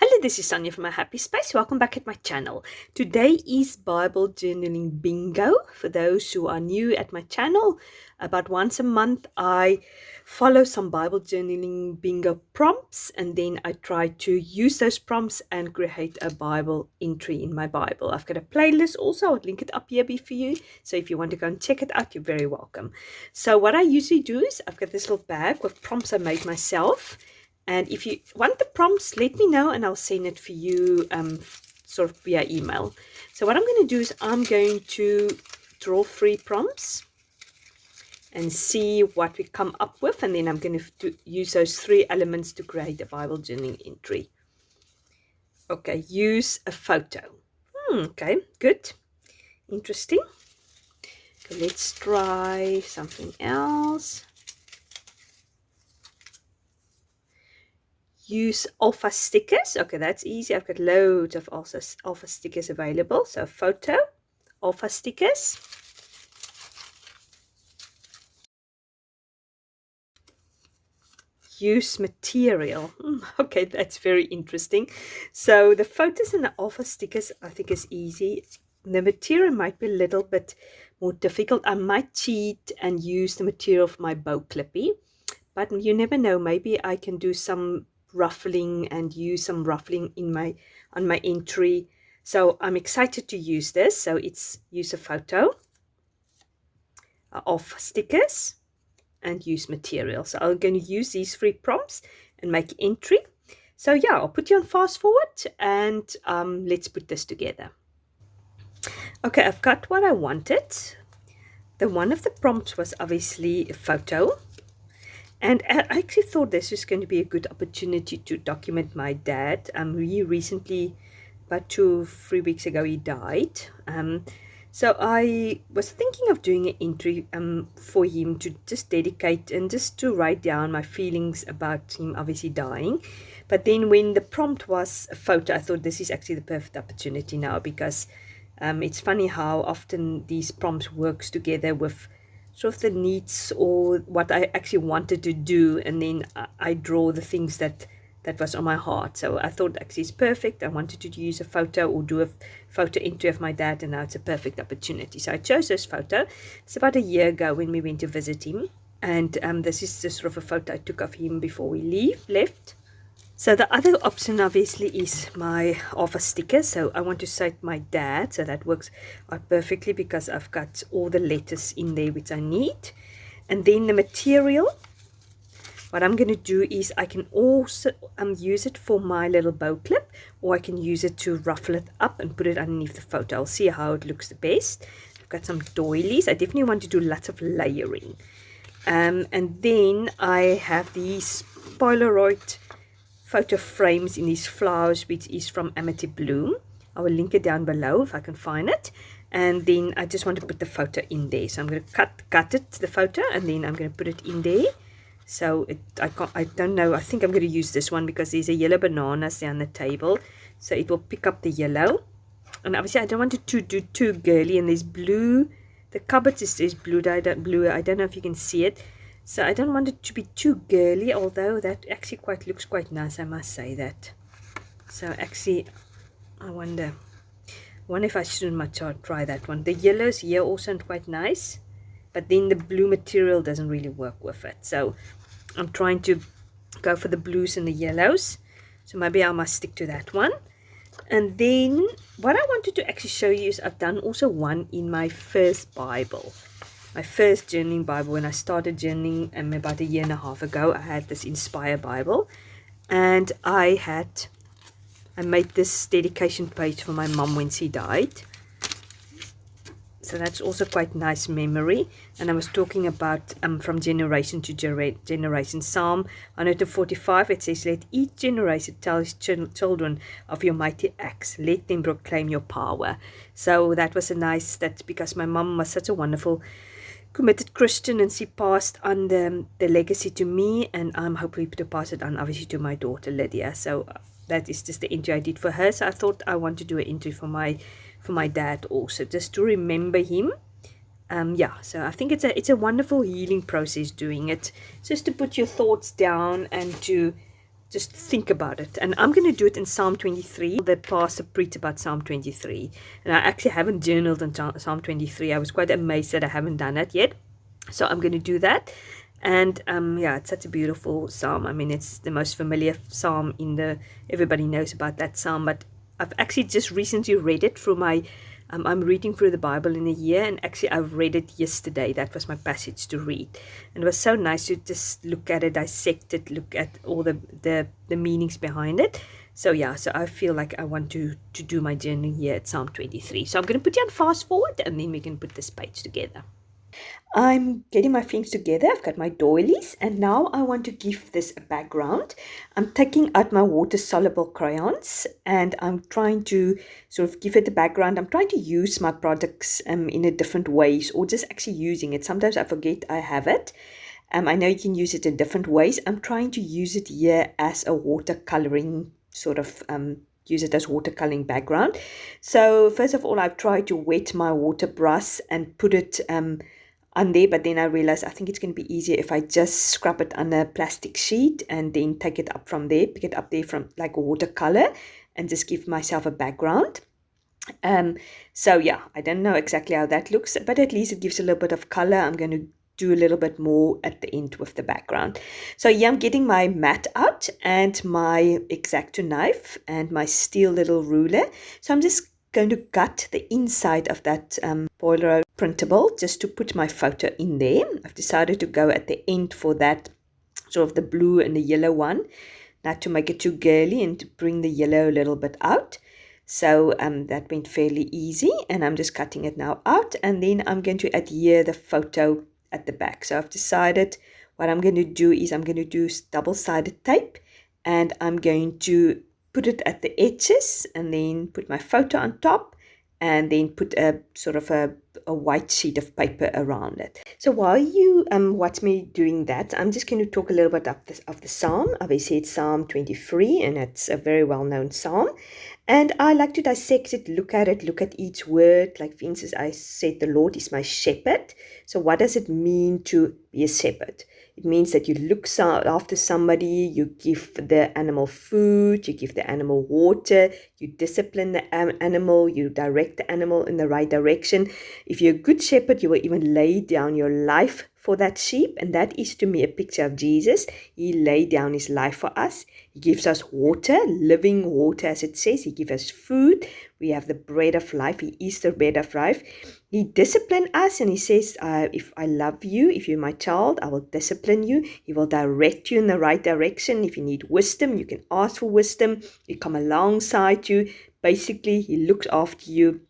Hello, this is Sonja from My Happy Space. Welcome back at my channel. Today is Bible Journaling Bingo. For those who are new at my channel, about once a month I follow some Bible Journaling Bingo prompts, and then I try to use those prompts and create a Bible entry in my Bible. I've got a playlist also. I'll link it up here for you. So if you want to go and check it out, you're very welcome. So what I usually do is I've got this little bag with prompts I made myself. And if you want the prompts, let me know and I'll send it for you sort of via email. So what I'm going to do is I'm going to draw 3 prompts and see what we come up with. And then I'm going to use those 3 elements to create a Bible journaling entry. Okay, use a photo. Okay, good. Interesting. Okay, let's try something else. Use alpha stickers. Okay, that's easy. I've got loads of alpha stickers available. So photo, alpha stickers. Use material. Okay, that's very interesting. So the photos and the alpha stickers I think is easy. The material might be a little bit more difficult. I might cheat and use the material of my bow clippy, but you never know. Maybe I can do some ruffling and use some ruffling on my entry. So I'm excited to use this. So it's use a photo of stickers and use material. So I'm going to use these 3 prompts and make entry. So yeah, I'll put you on fast forward and let's put this together. Okay, I've got what I wanted. One of the prompts was obviously a photo. And I actually thought this was going to be a good opportunity to document my dad. He recently, about 2 or 3 weeks ago, he died. So I was thinking of doing an entry for him to just dedicate and just to write down my feelings about him obviously dying. But then when the prompt was a photo, I thought this is actually the perfect opportunity now, because it's funny how often these prompts works together with sort of the needs or what I actually wanted to do, and then I draw the things that was on my heart. So I thought actually it's perfect. I wanted to use a photo or do a photo entry of my dad, and now it's a perfect opportunity. So I chose this photo. It's about a year ago when we went to visit him, and this is just sort of a photo I took of him before we left. So the other option obviously is my alpha sticker. So I want to cite my dad, so that works out perfectly because I've got all the letters in there which I need. And then the material, what I'm going to do is I can also use it for my little bow clip, or I can use it to ruffle it up and put it underneath the photo. I'll see how it looks the best. I've got some doilies. I definitely want to do lots of layering. And then I have these Polaroid photo frames in these flowers, which is from Amity Bloom. I will link it down below if I can find it. And then I just want to put the photo in there. So I'm going to cut it, the photo, and then I'm going to put it in there. So I don't know. I think I'm going to use this one because there's a yellow bananas there on the table. So it will pick up the yellow. And obviously I don't want it to do too girly. And there's blue. The cupboard is blue. I don't know if you can see it. So I don't want it to be too girly, although that actually looks quite nice, I must say that. So actually, I wonder if I shouldn't much try that one. The yellows here also quite nice, but then the blue material doesn't really work with it. So I'm trying to go for the blues and the yellows. So maybe I must stick to that one. And then what I wanted to actually show you is I've done also one in my first Bible. My first journaling Bible, when I started journaling about a year and a half ago, I had this Inspire Bible, and I made this dedication page for my mom when she died. So that's also quite nice memory. And I was talking about from generation to generation. Psalm 145, it says, "Let each generation tell his children of your mighty acts. Let them proclaim your power." So that was a nice, that's because my mom was such a wonderful committed Christian, and she passed on the legacy to me, and I'm hoping to pass it on obviously to my daughter Lydia. So that is just the entry I did for her. So I thought I want to do an entry for my dad also, just to remember him. Yeah, so I think it's a wonderful healing process doing it, just to put your thoughts down and to just think about it. And I'm going to do it in Psalm 23. The pastor preached about Psalm 23. And I actually haven't journaled in Psalm 23. I was quite amazed that I haven't done that yet. So I'm going to do that. And yeah, it's such a beautiful psalm. I mean, it's the most familiar psalm everybody knows about that psalm. But I've actually just recently read it through I'm reading through the Bible in a year, and actually I've read it yesterday. That was my passage to read. And it was so nice to just look at it, dissect it, look at all the meanings behind it. So yeah, so I feel like I want to do my journey here at Psalm 23. So I'm going to put you on fast forward, and then we can put this page together. I'm getting my things together. I've got my doilies, and now I want to give this a background. I'm taking out my water-soluble crayons, and I'm trying to sort of give it a background. I'm trying to use my products in a different ways, or just actually using it. Sometimes I forget I have it. I know you can use it in different ways. I'm trying to use it here as a watercoloring sort of use it as watercoloring background. So first of all, I've tried to wet my water brush and put it on there, but then I realized I think it's going to be easier if I just scrub it on a plastic sheet and then take it up from there, pick it up there from like a watercolor, and just give myself a background. So yeah, I don't know exactly how that looks, but at least it gives a little bit of color. I'm going to do a little bit more at the end with the background. So yeah, I'm getting my mat out and my X-Acto knife and my steel little ruler. So I'm just going to cut the inside of that Polaroid printable just to put my photo in there. I've decided to go at the end for that sort of the blue and the yellow one, not to make it too girly and to bring the yellow a little bit out. So that went fairly easy, and I'm just cutting it now out, and then I'm going to adhere the photo at the back. So I've decided what I'm going to do is I'm going to do double-sided tape, and I'm going to put it at the edges and then put my photo on top, and then put a sort of a white sheet of paper around it. So while you watch me doing that, I'm just going to talk a little bit of the psalm. Obviously, it's Psalm 23, and it's a very well-known psalm. And I like to dissect it, look at each word. Like, for instance, I said, the Lord is my shepherd. So what does it mean to be a shepherd? It means that you look after somebody, you give the animal food, you give the animal water, you discipline the animal, you direct the animal in the right direction. If you're a good shepherd, you will even lay down your life for that sheep. And that is, to me, a picture of Jesus. He laid down his life for us. He gives us water, living water, as it says. He gives us food. We have the bread of life. He is the bread of life. He disciplines us, and he says, if I love you, if you're my child, I will discipline you. He will direct you in the right direction. If you need wisdom, you can ask for wisdom. He come alongside you. Basically, he looks after you,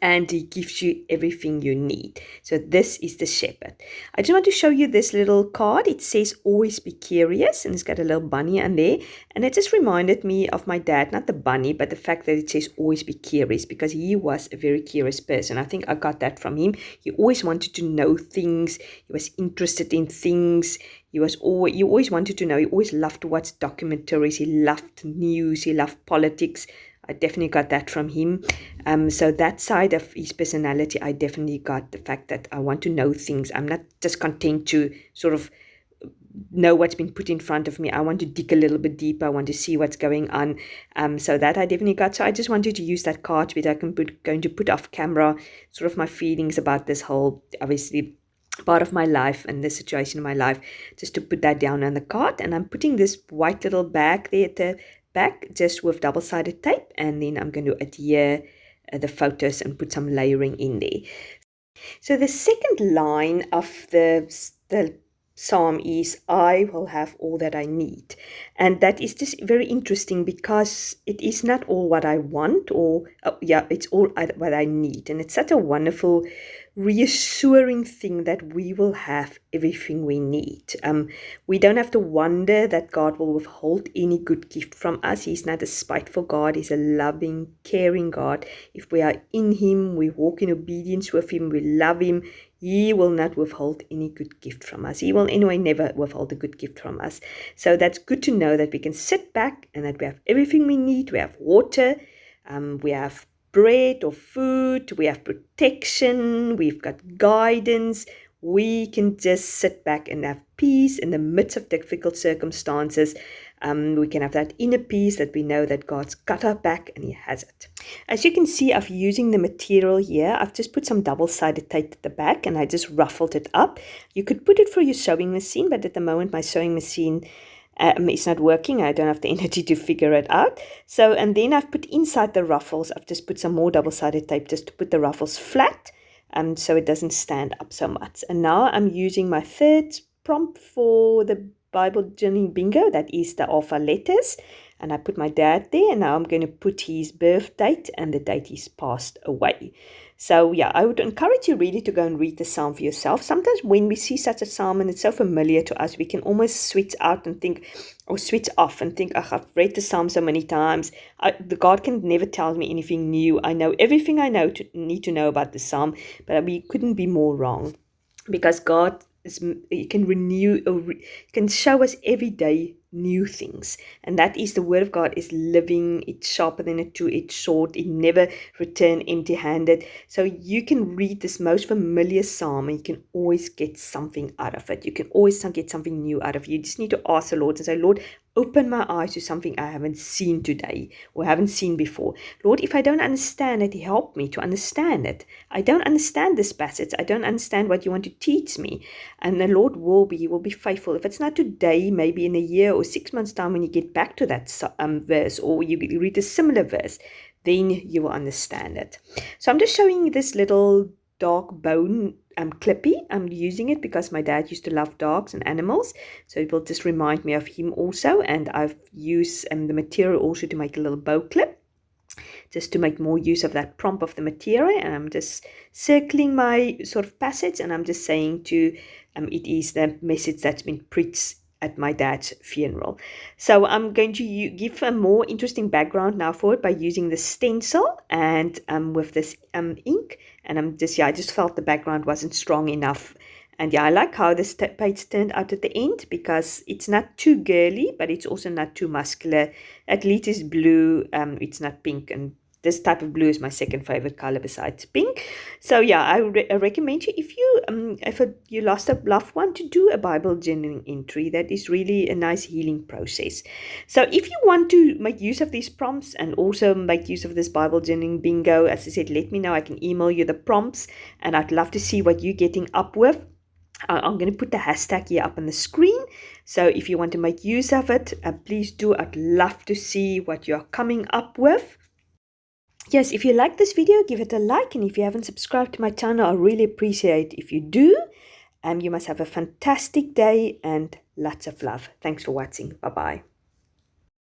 and he gives you everything you need. So this is the shepherd. I just want to show you this little card. It says, always be curious, and it's got a little bunny on there. And it just reminded me of my dad, not the bunny, but the fact that it says always be curious, because he was a very curious person. I think I got that from him. He always wanted to know things. He was interested in things. You always wanted to know. He always loved to watch documentaries. He loved news. He loved politics. I definitely got that from him. So that side of his personality, I definitely got the fact that I want to know things. I'm not just content to sort of know what's been put in front of me. I want to dig a little bit deeper. I want to see what's going on. So that I definitely got. So I just wanted to use that card which I'm going to put off camera, sort of my feelings about this whole, obviously, part of my life and the situation in my life, just to put that down on the card. And I'm putting this white little bag there at the back just with double-sided tape, and then I'm going to adhere the photos and put some layering in there. So the second line of the psalm is, I will have all that I need. And that is just very interesting, because it is not all what I want, or it's all what I need. And it's such a wonderful, reassuring thing that we will have everything we need. We don't have to wonder that God will withhold any good gift from us. He's not a spiteful God. He's a loving, caring God. If we are in him, we walk in obedience with him, we love him, he will not withhold any good gift from us. He will anyway never withhold a good gift from us. So that's good to know that we can sit back and that we have everything we need. We have water, we have bread or food, we have protection, we've got guidance. We can just sit back and have peace in the midst of difficult circumstances. We can have that inner peace that we know that God's got our back and He has it. As you can see, I'm using the material here. I've just put some double-sided tape at the back and I just ruffled it up. You could put it through your sewing machine, but at the moment my sewing machine it's not working. I don't have the energy to figure it out. So, and then I've put inside the ruffles, I've just put some more double-sided tape just to put the ruffles flat, so it doesn't stand up so much. And now I'm using my third prompt for the Bible journey bingo, that is the alpha letters. And I put my dad there, and now I'm going to put his birth date and the date he's passed away. So yeah, I would encourage you really to go and read the psalm for yourself. Sometimes when we see such a psalm and it's so familiar to us, we can almost switch out and think, or switch off and think, I've read the psalm so many times. The God can never tell me anything new. I know everything I need to know about the psalm, but we couldn't be more wrong, because God can renew, can show us every day new things, and that is the word of God is living. It's sharper than a two-edged sword. It never return empty-handed. So you can read this most familiar psalm and you can always get something out of it. You can always get something new out of it. You just need to ask the Lord and say, Lord, open my eyes to something I haven't seen today or haven't seen before. Lord, if I don't understand it, help me to understand it. I don't understand this passage. I don't understand what you want to teach me. And the Lord will be faithful. If it's not today, maybe in a year or 6 months' time when you get back to that verse, or you read a similar verse, then you will understand it. So I'm just showing you this little dog bone clippy. I'm using it because my dad used to love dogs and animals, so it will just remind me of him also. And I've used the material also to make a little bow clip, just to make more use of that prompt of the material. And I'm just circling my sort of passage, and I'm just saying to it is the message that's been preached at my dad's funeral. So I'm going to give a more interesting background now for it by using the stencil and with this ink. And I just felt the background wasn't strong enough. And yeah, I like how this page turned out at the end, because it's not too girly, but it's also not too muscular. At least it's blue, it's not pink, and this type of blue is my second favorite color besides pink. So yeah, I recommend you, if you lost a loved one, to do a Bible journaling entry. That is really a nice healing process. So if you want to make use of these prompts and also make use of this Bible journaling bingo, as I said, let me know. I can email you the prompts, and I'd love to see what you're getting up with. I'm going to put the hashtag here up on the screen. So if you want to make use of it, please do. I'd love to see what you're coming up with. Yes, if you like this video, give it a like. And if you haven't subscribed to my channel, I really appreciate if you do. You must have a fantastic day and lots of love. Thanks for watching. Bye-bye.